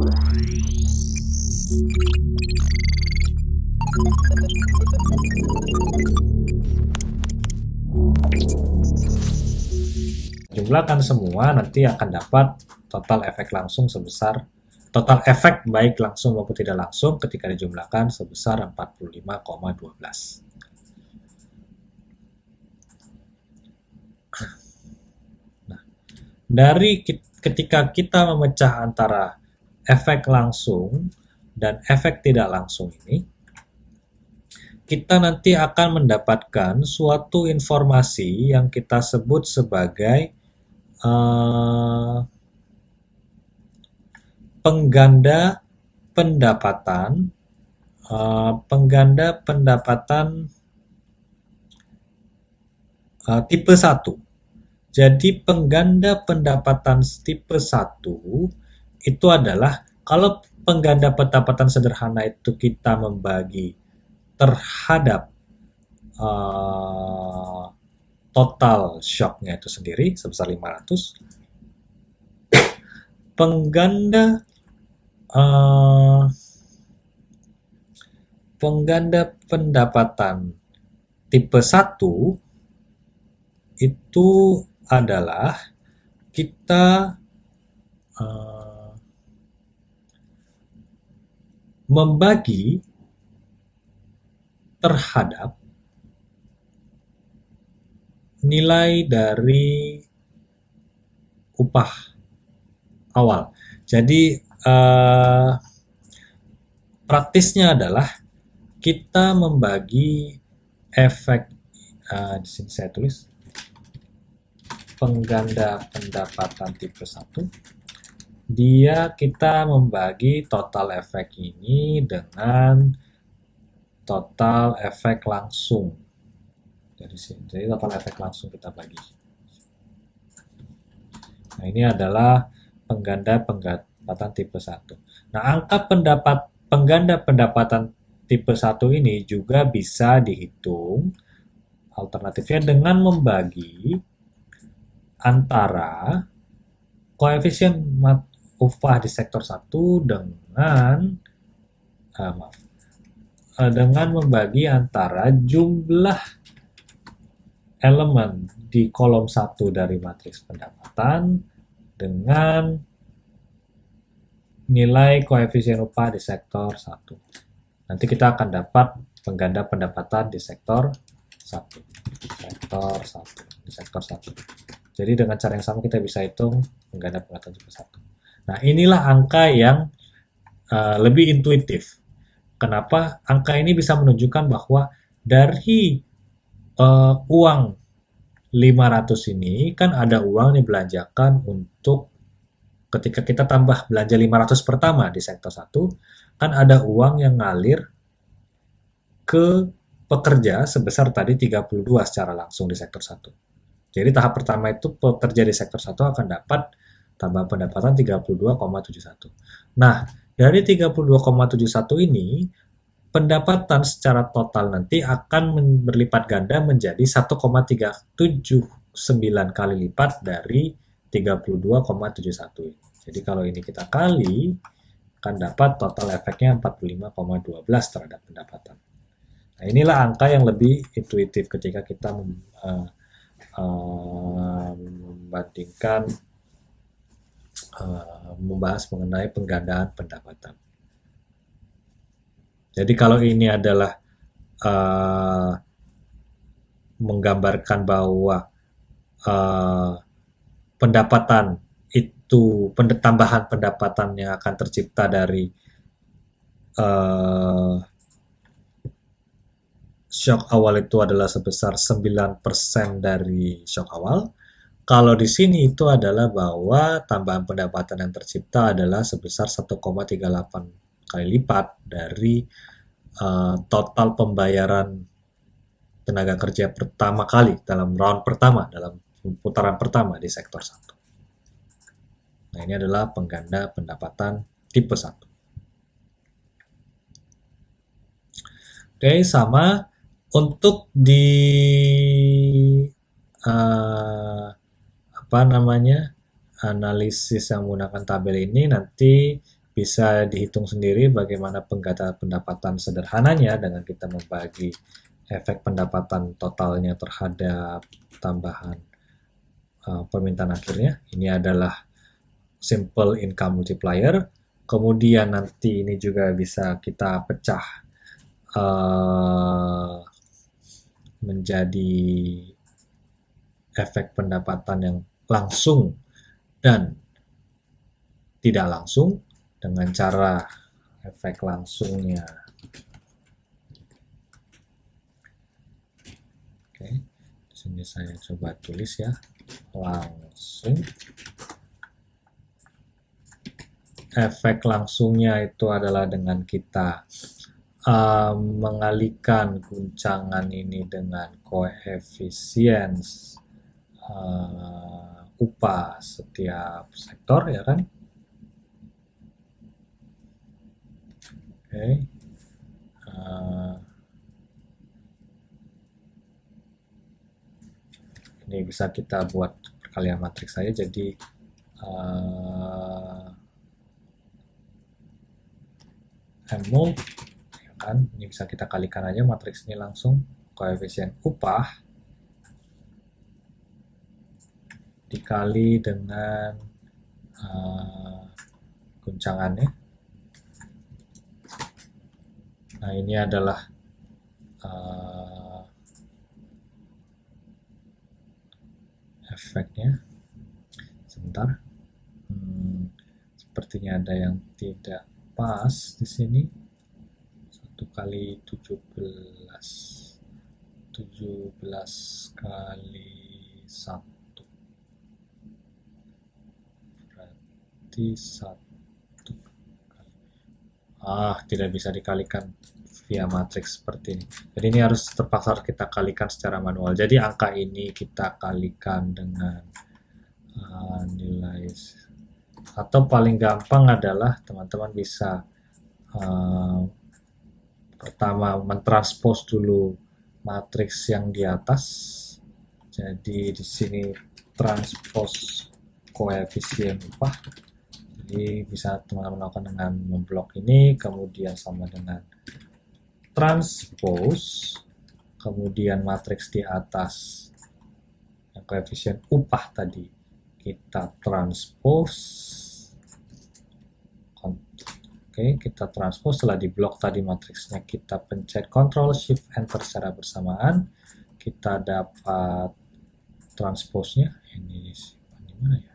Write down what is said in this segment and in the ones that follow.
Jumlahkan semua, nanti akan dapat total efek langsung sebesar total efek baik langsung maupun tidak langsung ketika dijumlahkan sebesar 45,12. Nah, dari ketika kita memecah antara efek langsung dan efek tidak langsung ini, kita nanti akan mendapatkan suatu informasi yang kita sebut sebagai pengganda pendapatan tipe 1. Jadi pengganda pendapatan tipe 1 itu adalah kalau pengganda pendapatan sederhana itu kita membagi terhadap total shocknya itu sendiri sebesar 500. Pengganda pendapatan tipe 1 itu adalah kita membagi terhadap nilai dari upah awal. Jadi praktisnya adalah kita membagi efek di sini saya tulis pengganda pendapatan tipe 1. Kita membagi total efek ini dengan total efek langsung. Jadi total efek langsung kita bagi. Nah, ini adalah pengganda pendapatan tipe 1. Nah, angka pengganda pendapatan tipe 1 ini juga bisa dihitung alternatifnya dengan membagi antara koefisien upah di sektor 1 dengan membagi antara jumlah elemen di kolom 1 dari matriks pendapatan dengan nilai koefisien upah di sektor 1. Nanti kita akan dapat pengganda pendapatan di sektor 1. Di sektor 1. Jadi dengan cara yang sama kita bisa hitung pengganda pendapatan tipe 1. Nah, inilah angka yang lebih intuitif. Kenapa? Angka ini bisa menunjukkan bahwa dari uang 500 ini kan ada uang yang dibelanjakan untuk ketika kita tambah belanja 500 pertama di sektor 1, kan ada uang yang ngalir ke pekerja sebesar tadi 32 secara langsung di sektor 1. Jadi tahap pertama itu pekerja di sektor 1 akan dapat tambahan pendapatan 32,71. Nah, dari 32,71 ini, pendapatan secara total nanti akan berlipat ganda menjadi 1,379 kali lipat dari 32,71 ini. Jadi kalau ini kita kali, akan dapat total efeknya 45,12 terhadap pendapatan. Nah, inilah angka yang lebih intuitif ketika kita membandingkan membahas mengenai penggandaan pendapatan. Jadi kalau ini adalah menggambarkan bahwa pendapatan itu tambahan pendapatan yang akan tercipta dari shock awal itu adalah sebesar 9% dari shock awal. Kalau di sini itu adalah bahwa tambahan pendapatan yang tercipta adalah sebesar 1,38 kali lipat dari total pembayaran tenaga kerja pertama kali dalam round pertama, dalam putaran pertama di sektor 1. Nah, ini adalah pengganda pendapatan tipe 1. Oke, sama untuk di analisis yang menggunakan tabel ini nanti bisa dihitung sendiri bagaimana pengganda pendapatan sederhananya dengan kita membagi efek pendapatan totalnya terhadap tambahan permintaan akhirnya. Ini adalah simple income multiplier. Kemudian nanti ini juga bisa kita pecah menjadi efek pendapatan yang langsung dan tidak langsung dengan cara efek langsungnya. Oke, di sini saya coba tulis ya, langsung. Efek langsungnya itu adalah dengan kita mengalihkan guncangan ini dengan koefisien upah setiap sektor, ya kan? Oke. Ini bisa kita buat perkalian matriks saja, jadi M-move, ya kan? Ini bisa kita kalikan aja matriks ini langsung, koefisien upah dikali dengan guncangannya. Nah, ini adalah efeknya. Sebentar, sepertinya ada yang tidak pas di sini. 1 kali 17 kali 1 berarti 1 kali. Tidak bisa dikalikan via matriks seperti ini. Jadi ini harus terpaksa kita kalikan secara manual. Jadi angka ini kita kalikan dengan nilai, atau paling gampang adalah teman-teman bisa pertama mentranspos dulu matriks yang di atas. Jadi di sini transpos koefisien upah. Jadi bisa teman-teman lakukan dengan memblok ini, kemudian sama dengan transpose, kemudian matriks di atas yang koefisien upah tadi kita transpose. Oke, kita transpose. Setelah di blok tadi matriksnya, kita pencet Ctrl Shift Enter secara bersamaan, kita dapat transposnya. Ini di mana ya?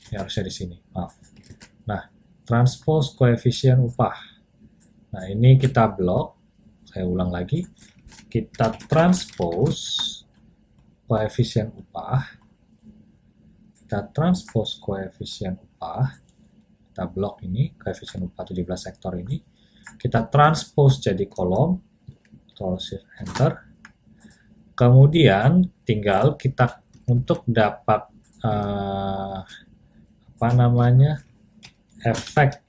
Ya harusnya di sini, maaf. Nah, transpose koefisien upah. Nah, ini kita blok. Saya ulang lagi. Kita transpose koefisien upah. Kita transpose koefisien upah. Kita blok ini, koefisien upah 17 sektor ini. Kita transpose jadi kolom. Ctrl Shift Enter. Kemudian tinggal kita untuk dapat efek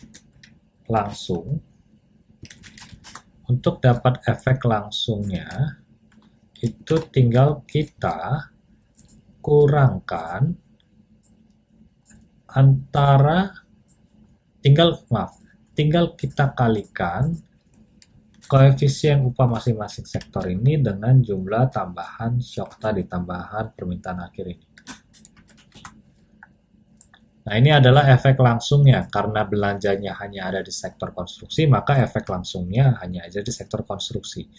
langsung. Untuk dapat efek langsungnya itu tinggal kita kurangkan tinggal kita kalikan koefisien upah masing-masing sektor ini dengan jumlah tambahan shock tadi, tambahan permintaan akhir ini. Nah, ini adalah efek langsungnya. Karena belanjanya hanya ada di sektor konstruksi, maka efek langsungnya hanya ada di sektor konstruksi.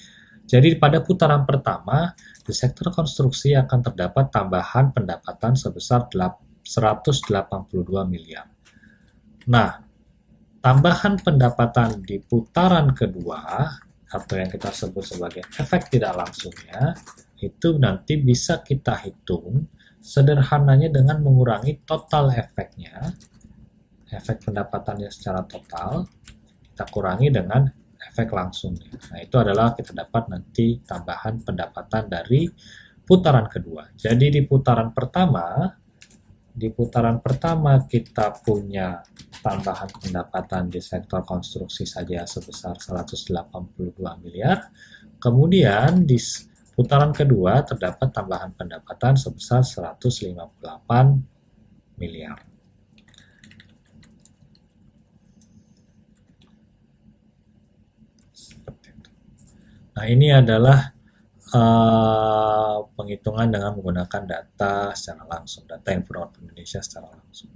Jadi pada putaran pertama, di sektor konstruksi akan terdapat tambahan pendapatan sebesar 182 miliar. Nah, tambahan pendapatan di putaran kedua, atau yang kita sebut sebagai efek tidak langsungnya, itu nanti bisa kita hitung sederhananya dengan mengurangi total efeknya, efek pendapatannya secara total, kita kurangi dengan efek langsungnya. Nah, itu adalah kita dapat nanti tambahan pendapatan dari putaran kedua. Jadi di putaran pertama, Di putaran pertama kita punya tambahan pendapatan di sektor konstruksi saja sebesar 182 miliar. Kemudian di putaran kedua terdapat tambahan pendapatan sebesar 158 miliar. Nah, ini adalah penghitungan dengan menggunakan data secara langsung, data yang Informasi Indonesia secara langsung.